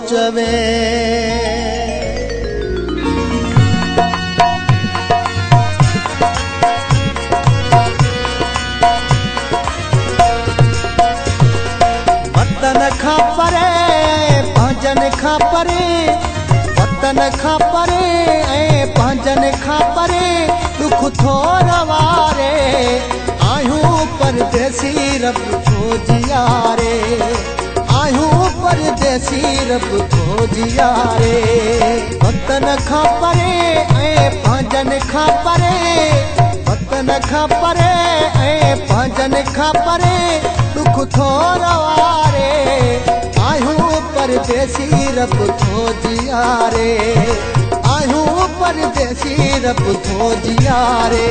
चवे वतन खां परे पंहिंजन खां परे वतन खां परे ऐं पंहिंजन खां परे दुख थो रवारे आहियूं परदेसी रब थो जियारे आहियूं परदेसी रब थो जियारे वतन खां परे ऐं पंहिंजन खां परे वतन खां परे ऐं पंहिंजन खां परे दुख थो रवारे आहियूं परदेसी रब थो जियारे आहियूं परदेसी रब थो जियारे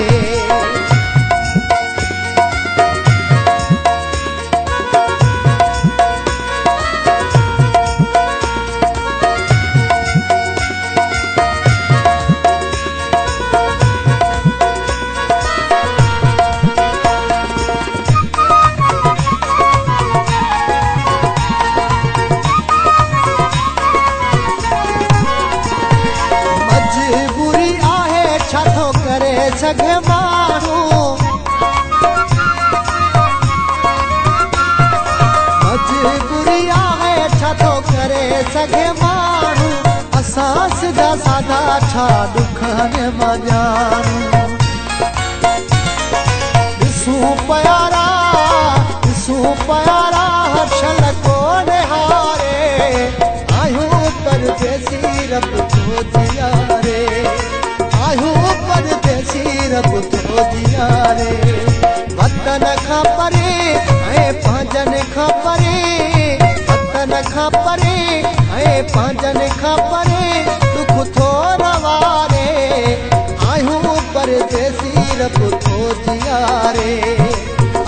सघे माण्हू मजबूरी आहे छा थो करे सघे माण्हू असां सिधा साधा छा ॾुखनि मां ॼाणूं ॾिसूं प्यारा हर्षल कोन हारे आहियूं परदेसी रब थो जियारे आहियूं परदेसी रब थो जियारे वतन खां परे ऐं पंहिंजन खां परे वतन खां परे ऐं पंहिंजन खां परे दुख थो रवारे आहियूं परदेसी रब थो जियारे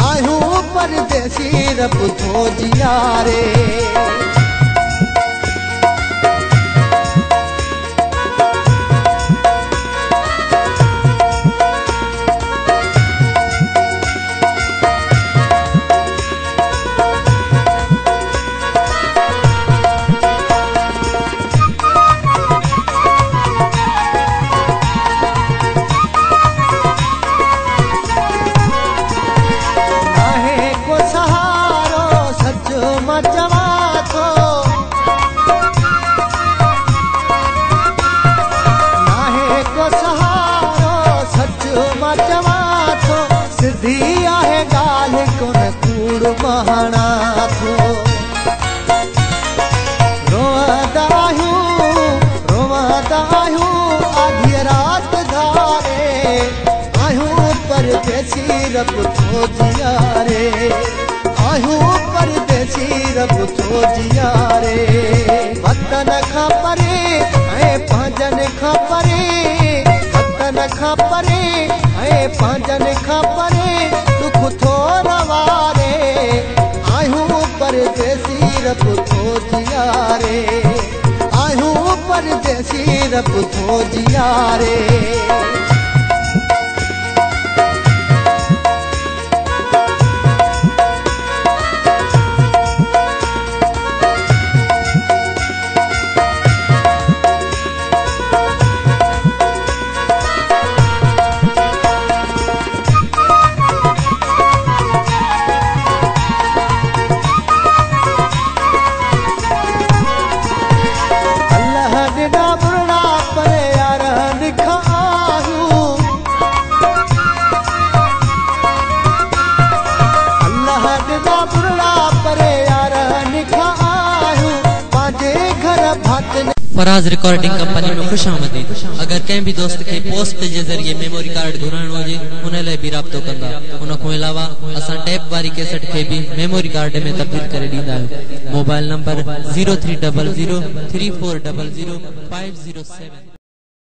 आहियूं परदेसी रब थो जियारे सिधी आहे ॻाल्हि कोन कूड़ महाणा थो रोअंदा आहियूं आधी राति धारे आहियूं परदेसी रब थो जियारे आहियूं परदेसी रब थो जियारे वतन खां परे ऐं पंहिंजन खां परे वतन खां परे ऐं पंहिंजन खां परे दुख थो रवारे आहियूं परदेसी रब थो जियारे आहियूं परदेसी रब थो जियारे फराज रिकॉर्डिंग कंपनी में खुश आमदीद। अगर कंहिं भी दोस्त के पोस्ट जे जरिए मेमोरी कार्ड घुराइणो हुजे उन लाइ भी राब्तो कंदा। उन खां अलावा असां टैप वारी कैसेट के भी मेमोरी कार्ड में तब्दील करे ॾींदा आहियूं। Mobile number 0300 3400 507।